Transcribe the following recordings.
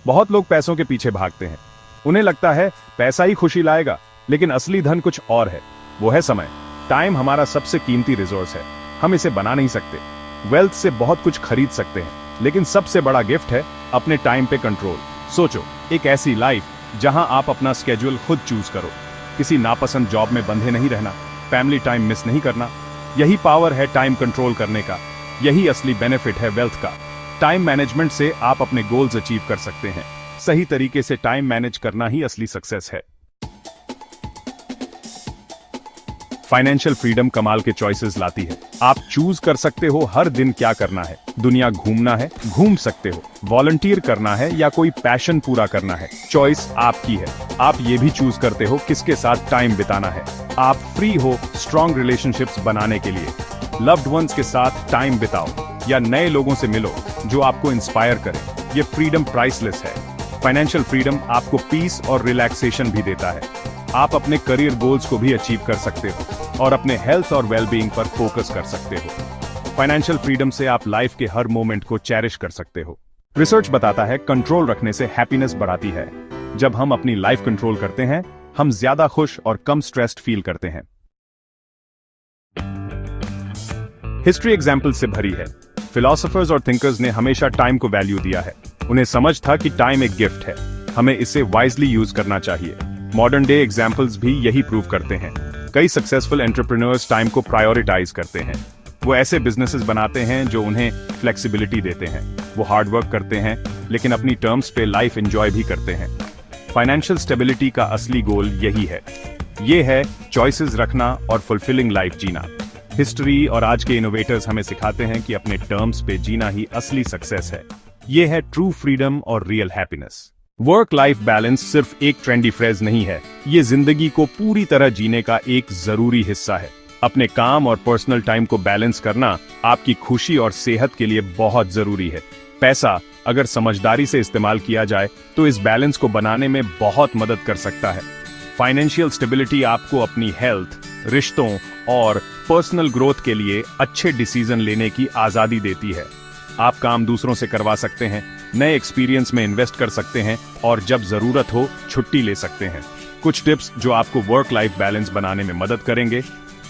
बहुत लोग पैसों के पीछे भागते हैं। उन्हें लगता है पैसा ही खुशी लाएगा, लेकिन असली धन कुछ और है। वो है समय। टाइम हमारा सबसे कीमती रिसोर्स है। हम इसे बना नहीं सकते। वेल्थ से बहुत कुछ खरीद सकते हैं, लेकिन सबसे बड़ा गिफ्ट है अपने टाइम पे कंट्रोल। सोचो, एक ऐसी लाइफ जहां आप अपना स्केड्यूल खुद चूज करो, किसी नापसंद जॉब में बंधे नहीं रहना, फैमिली टाइम मिस नहीं करना। यही पावर है टाइम कंट्रोल करने का। यही असली बेनिफिट है वेल्थ का। टाइम मैनेजमेंट से आप अपने गोल्स अचीव कर सकते हैं। सही तरीके से टाइम मैनेज करना ही असली सक्सेस है। फाइनेंशियल फ्रीडम कमाल के चॉइसेस लाती है। आप चूज कर सकते हो हर दिन क्या करना है। दुनिया घूमना है, घूम सकते हो। वॉलंटियर करना है या कोई पैशन पूरा करना है, चॉइस आपकी है। आप ये भी चूज करते हो किसके साथ टाइम बिताना है। आप फ्री हो स्ट्रॉन्ग रिलेशनशिप्स बनाने के लिए। लव्ड वंस के साथ टाइम बिताओ या नए लोगों से मिलो जो आपको इंस्पायर करें। ये फ्रीडम प्राइसलेस है। फाइनेंशियल फ्रीडम आपको पीस और रिलैक्सेशन भी देता है। आप अपने करियर गोल्स को भी अचीव कर सकते हो और अपने हेल्थ और वेलबीइंग पर फोकस कर सकते हो। फाइनेंशियल फ्रीडम से आप लाइफ के हर मोमेंट को चेरिश कर सकते हो। रिसर्च बताता है कंट्रोल रखने से हैप्पीनेस बढ़ाती है। जब हम अपनी लाइफ कंट्रोल करते हैं, हम ज्यादा खुश और कम स्ट्रेस्ड फील करते हैं। हिस्ट्री एग्जाम्पल से भरी है। फिलोसोफर्स और थिंकर्स ने हमेशा टाइम को वैल्यू दिया है। उन्हें समझ था कि टाइम एक गिफ्ट है, हमें इसे वाइजली यूज करना चाहिए। मॉडर्न डे एग्जाम्पल्स भी यही प्रूव करते हैं। कई सक्सेसफुल एंटरप्रेन्योर्स टाइम को प्रायोरिटाइज करते हैं। वो ऐसे बिजनेसेस बनाते हैं जो उन्हें फ्लेक्सिबिलिटी देते हैं। वो हार्ड वर्क करते हैं, लेकिन अपनी टर्म्स पे लाइफ एंजॉय भी करते हैं। फाइनेंशियल स्टेबिलिटी का असली गोल यही है। ये है चॉइसेस रखना और फुलफिलिंग लाइफ जीना। हिस्ट्री और आज के इनोवेटर्स हमें सिखाते हैं कि अपने टर्म्स पे जीना ही असली सक्सेस है। ये है ट्रू फ्रीडम और real happiness. Work life balance सिर्फ एक ट्रेंडी फ्रेज नहीं है, ये जिंदगी को पूरी तरह जीने का एक जरूरी हिस्सा है। अपने काम और पर्सनल टाइम को बैलेंस करना आपकी खुशी और सेहत के लिए बहुत जरूरी है। पैसा अगर समझदारी से इस्तेमाल किया जाए तो इस बैलेंस को बनाने में बहुत मदद कर सकता है। फाइनेंशियल स्टेबिलिटी आपको अपनी हेल्थ, रिश्तों और पर्सनल ग्रोथ के लिए अच्छे डिसीजन लेने की आजादी देती है। आप काम दूसरों से करवा सकते हैं, नए एक्सपीरियंस में इन्वेस्ट कर सकते हैं और जब जरूरत हो छुट्टी ले सकते हैं। कुछ टिप्स जो आपको वर्क लाइफ बैलेंस बनाने में मदद करेंगे।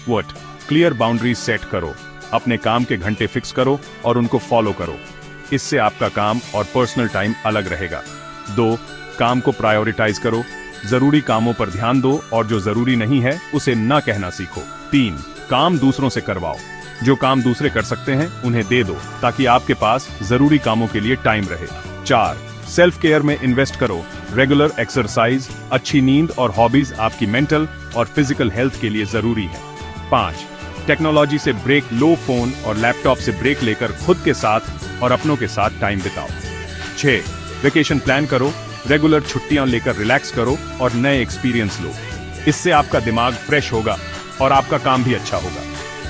क्लियर बाउंड्रीज सेट करो। अपने काम के घंटे फिक्स करो और उनको फॉलो करो। इससे आपका काम और पर्सनल टाइम अलग रहेगा। 2. काम को प्रायोरिटाइज करो। जरूरी कामों पर ध्यान दो और जो जरूरी नहीं है उसे न कहना सीखो। 3. काम दूसरों से करवाओ। जो काम दूसरे कर सकते हैं उन्हें दे दो ताकि आपके पास जरूरी कामों के लिए टाइम रहे। 4. सेल्फ केयर में इन्वेस्ट करो। रेगुलर एक्सरसाइज, अच्छी नींद और हॉबीज आपकी मेंटल और फिजिकल हेल्थ के लिए जरूरी है। 5. टेक्नोलॉजी से ब्रेक लो। फोन और लैपटॉप से ब्रेक लेकर खुद के साथ और अपनों के साथ टाइम बिताओ। 6. वेकेशन प्लान करो। रेगुलर छुट्टियां लेकर रिलैक्स करो और नए एक्सपीरियंस लो। इससे आपका दिमाग फ्रेश होगा और आपका काम भी अच्छा होगा।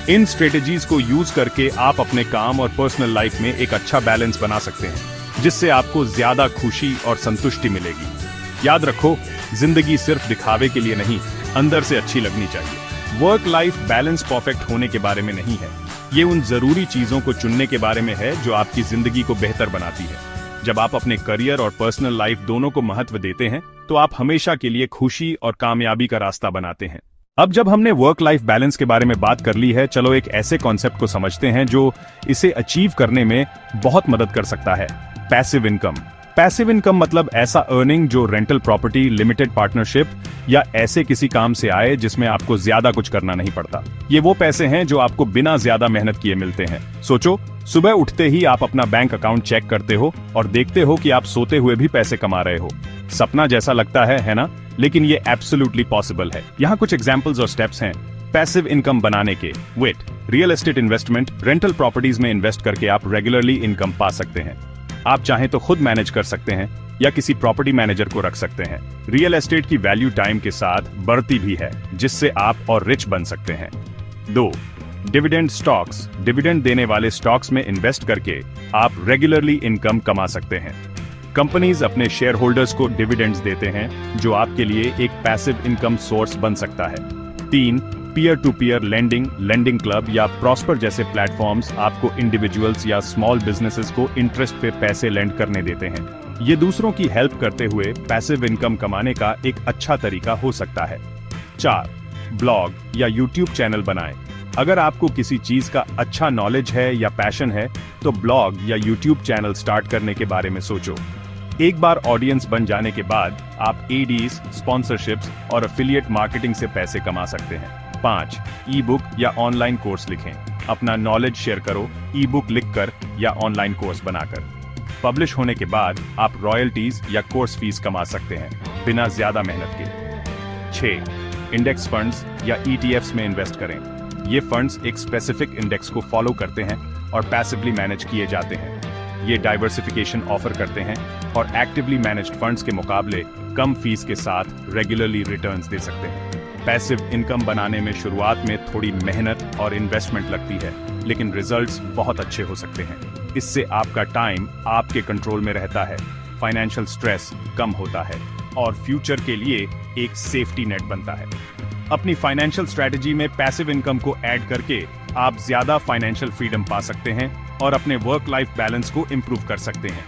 इन स्ट्रेटेजीज को यूज करके आप अपने काम और पर्सनल लाइफ में एक अच्छा बैलेंस बना सकते हैं, जिससे आपको ज्यादा खुशी और संतुष्टि मिलेगी। याद रखो, जिंदगी सिर्फ दिखावे के लिए नहीं, अंदर से अच्छी लगनी चाहिए। वर्क लाइफ बैलेंस परफेक्ट होने के बारे में नहीं है, ये उन जरूरी चीजों को चुनने के बारे में है जो आपकी जिंदगी को बेहतर बनाती है। जब आप अपने करियर और पर्सनल लाइफ दोनों को महत्व देते हैं, तो आप हमेशा के लिए खुशी और कामयाबी का रास्ता बनाते हैं। अब जब हमने वर्क लाइफ बैलेंस के बारे में बात कर ली है, चलो एक ऐसे कॉन्सेप्ट को समझते हैं जो इसे अचीव करने में बहुत मदद कर सकता है। Passive income. पैसिव इनकम मतलब ऐसा अर्निंग जो रेंटल प्रॉपर्टी, लिमिटेड पार्टनरशिप या ऐसे किसी काम से आए जिसमें आपको ज्यादा कुछ करना नहीं पड़ता। ये वो पैसे हैं जो आपको बिना ज्यादा मेहनत किए मिलते हैं। सोचो, सुबह उठते ही आप अपना बैंक अकाउंट चेक करते हो और देखते हो कि आप सोते हुए भी पैसे कमा रहे हो। सपना जैसा लगता है ना? लेकिन ये एब्सोल्युटली पॉसिबल है। यहाँ कुछ एग्जांपल्स और स्टेप्स हैं पैसिव इनकम बनाने के। Real estate investment, rental properties में इन्वेस्ट करके आप रेगुलरली इनकम पा सकते हैं। आप चाहें तो खुद मैनेज कर सकते हैं या किसी प्रॉपर्टी मैनेजर को रख सकते हैं। रियल एस्टेट की वैल्यू टाइम के साथ बढ़ती भी है, जिससे आप और रिच बन सकते हैं। 2. Dividend stocks. डिविडेंड देने वाले स्टॉक्स में इन्वेस्ट करके आप रेगुलरली इनकम कमा सकते हैं। कंपनीज अपने शेयर होल्डर्स को डिविडेंड्स देते हैं, जो आपके लिए एक पैसिव इनकम सोर्स बन सकता है। 3. Peer to peer lending. Lending Club या प्रॉस्पर जैसे प्लेटफॉर्म्स आपको इंडिविजुअल्स या स्मॉल बिजनेसेस को इंटरेस्ट पे पैसे लेंड करने देते हैं। ये दूसरों की हेल्प करते हुए पैसिव इनकम कमाने का एक अच्छा तरीका हो सकता है। 4. ब्लॉग या यूट्यूब चैनल बनाएं। अगर आपको किसी चीज का अच्छा नॉलेज है या पैशन है तो ब्लॉग या यूट्यूब चैनल स्टार्ट करने के बारे में सोचो। एक बार ऑडियंस बन जाने के बाद आप एडीज, स्पॉन्सरशिप्स और एफिलिएट मार्केटिंग से पैसे कमा सकते हैं। 5. ई बुक या ऑनलाइन कोर्स लिखें। अपना नॉलेज शेयर करो, ई बुक लिखकर या ऑनलाइन कोर्स बनाकर। पब्लिश होने के बाद आप रॉयल्टीज या कोर्स फीस कमा सकते हैं बिना ज्यादा मेहनत के। 6. इंडेक्स फंड्स या ईटीएफ्स में इन्वेस्ट करें। ये फंड्स एक स्पेसिफिक इंडेक्स को फॉलो करते हैं और पैसिवली मैनेज किए जाते हैं। ये डाइवर्सिफिकेशन ऑफर करते हैं और एक्टिवली मैनेज्ड फंड्स के मुकाबले कम फीस के साथ रेगुलरली रिटर्न्स दे सकते हैं। पैसिव इनकम बनाने में शुरुआत में थोड़ी मेहनत और इन्वेस्टमेंट लगती है, लेकिन रिजल्ट्स बहुत अच्छे हो सकते हैं। इससे आपका टाइम आपके कंट्रोल में रहता है, फाइनेंशियल स्ट्रेस कम होता है और फ्यूचर के लिए एक सेफ्टी नेट बनता है। अपनी फाइनेंशियल स्ट्रेटजी में पैसिव इनकम को ऐड करके आप ज्यादा फाइनेंशियल फ्रीडम पा सकते हैं और अपने वर्क लाइफ बैलेंस को इंप्रूव कर सकते हैं।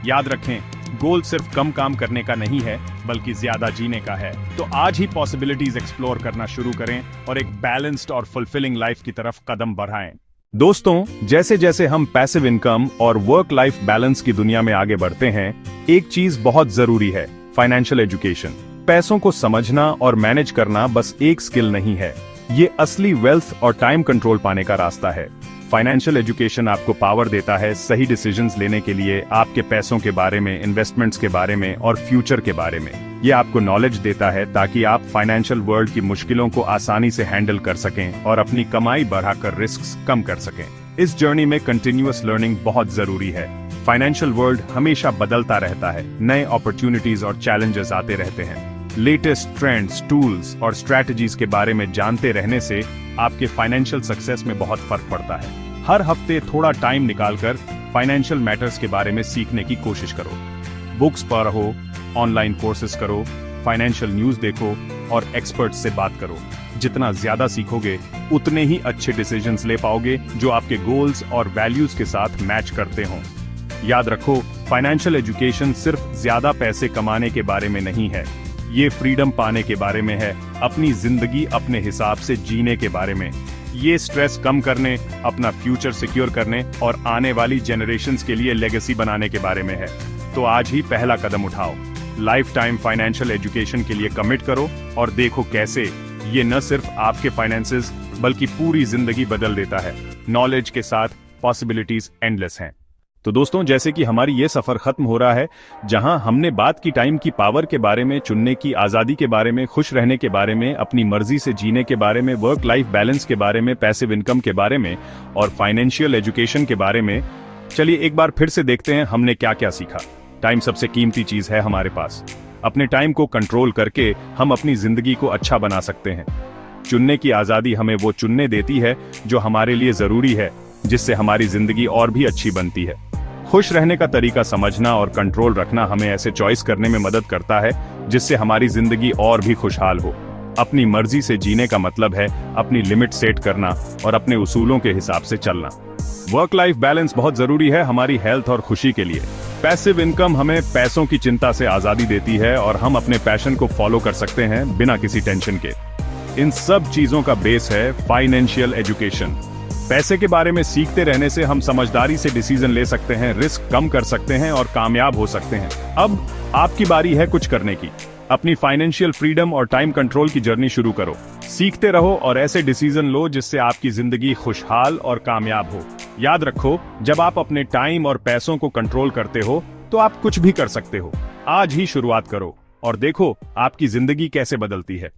याद रखें, गोल सिर्फ कम काम करने का नहीं है बल्कि ज्यादा जीने का है। तो आज ही पॉसिबिलिटीज एक्सप्लोर करना शुरू करें और एक बैलेंस्ड और फुलफिलिंग लाइफ की तरफ कदम बढ़ाएं। दोस्तों, जैसे जैसे हम पैसिव इनकम और वर्क लाइफ बैलेंस की दुनिया में आगे बढ़ते हैं, एक चीज बहुत जरूरी है, फाइनेंशियल एजुकेशन। पैसों को समझना और मैनेज करना बस एक स्किल नहीं है, ये असली वेल्थ और टाइम कंट्रोल पाने का रास्ता है। फाइनेंशियल एजुकेशन आपको पावर देता है सही डिसीजंस लेने के लिए, आपके पैसों के बारे में, इन्वेस्टमेंट्स के बारे में और फ्यूचर के बारे में। ये आपको नॉलेज देता है ताकि आप फाइनेंशियल वर्ल्ड की मुश्किलों को आसानी से हैंडल कर सकें और अपनी कमाई बढ़ाकर रिस्क कम कर सकें। इस जर्नी में कंटिन्यूअस लर्निंग बहुत जरूरी है। फाइनेंशियल वर्ल्ड हमेशा बदलता रहता है, नए अपॉर्चुनिटीज और चैलेंजेस आते रहते हैं। लेटेस्ट ट्रेंड्स, टूल्स और स्ट्रैटेजीज के बारे में जानते रहने से आपके फाइनेंशियल सक्सेस में बहुत फर्क पड़ता है। हर हफ्ते थोड़ा टाइम निकालकर फाइनेंशियल मैटर्स के बारे में सीखने की कोशिश करो। बुक्स पढ़ो, ऑनलाइन कोर्सेज करो, फाइनेंशियल न्यूज देखो और एक्सपर्ट्स से बात करो। जितना ज्यादा सीखोगे उतने ही अच्छे डिसीजंस ले पाओगे जो आपके गोल्स और वैल्यूज के साथ मैच करते हों। याद रखो, फाइनेंशियल एजुकेशन सिर्फ ज्यादा पैसे कमाने के बारे में नहीं है, ये फ्रीडम पाने के बारे में है, अपनी जिंदगी अपने हिसाब से जीने के बारे में। ये स्ट्रेस कम करने, अपना फ्यूचर सिक्योर करने और आने वाली जनरेशंस के लिए लेगेसी बनाने के बारे में है। तो आज ही पहला कदम उठाओ, लाइफ टाइम फाइनेंशियल एजुकेशन के लिए कमिट करो और देखो कैसे ये न सिर्फ आपके फाइनेंसेस बल्कि पूरी जिंदगी बदल देता है। नॉलेज के साथ पॉसिबिलिटीज एंडलेस हैं। तो दोस्तों, जैसे कि हमारी ये सफर खत्म हो रहा है, जहां हमने बात की टाइम की पावर के बारे में, चुनने की आजादी के बारे में, खुश रहने के बारे में, अपनी मर्जी से जीने के बारे में, वर्क लाइफ बैलेंस के बारे में, पैसिव इनकम के बारे में और फाइनेंशियल एजुकेशन के बारे में। चलिए एक बार फिर से देखते हैं हमने क्या क्या सीखा। टाइम सबसे कीमती चीज है हमारे पास। अपने टाइम को कंट्रोल करके हम अपनी जिंदगी को अच्छा बना सकते हैं। चुनने की आजादी हमें वो चुनने देती है जो हमारे लिए जरूरी है, जिससे हमारी जिंदगी और भी अच्छी बनती है। खुश रहने का तरीका समझना और कंट्रोल रखना हमें ऐसे चॉइस करने में मदद करता है जिससे हमारी जिंदगी और भी खुशहाल हो। अपनी मर्जी से जीने का मतलब है अपनी लिमिट सेट करना और अपने उसूलों के हिसाब से चलना। वर्क लाइफ बैलेंस बहुत जरूरी है हमारी हेल्थ और खुशी के लिए। पैसिव इनकम हमें पैसों की चिंता से आजादी देती है और हम अपने पैशन को फॉलो कर सकते हैं बिना किसी टेंशन के। इन सब चीजों का बेस है फाइनेंशियल एजुकेशन। पैसे के बारे में सीखते रहने से हम समझदारी से डिसीजन ले सकते हैं, रिस्क कम कर सकते हैं और कामयाब हो सकते हैं। अब आपकी बारी है कुछ करने की। अपनी फाइनेंशियल फ्रीडम और टाइम कंट्रोल की जर्नी शुरू करो। सीखते रहो और ऐसे डिसीजन लो जिससे आपकी जिंदगी खुशहाल और कामयाब हो। याद रखो, जब आप अपने टाइम और पैसों को कंट्रोल करते हो तो आप कुछ भी कर सकते हो। आज ही शुरुआत करो और देखो आपकी जिंदगी कैसे बदलती है।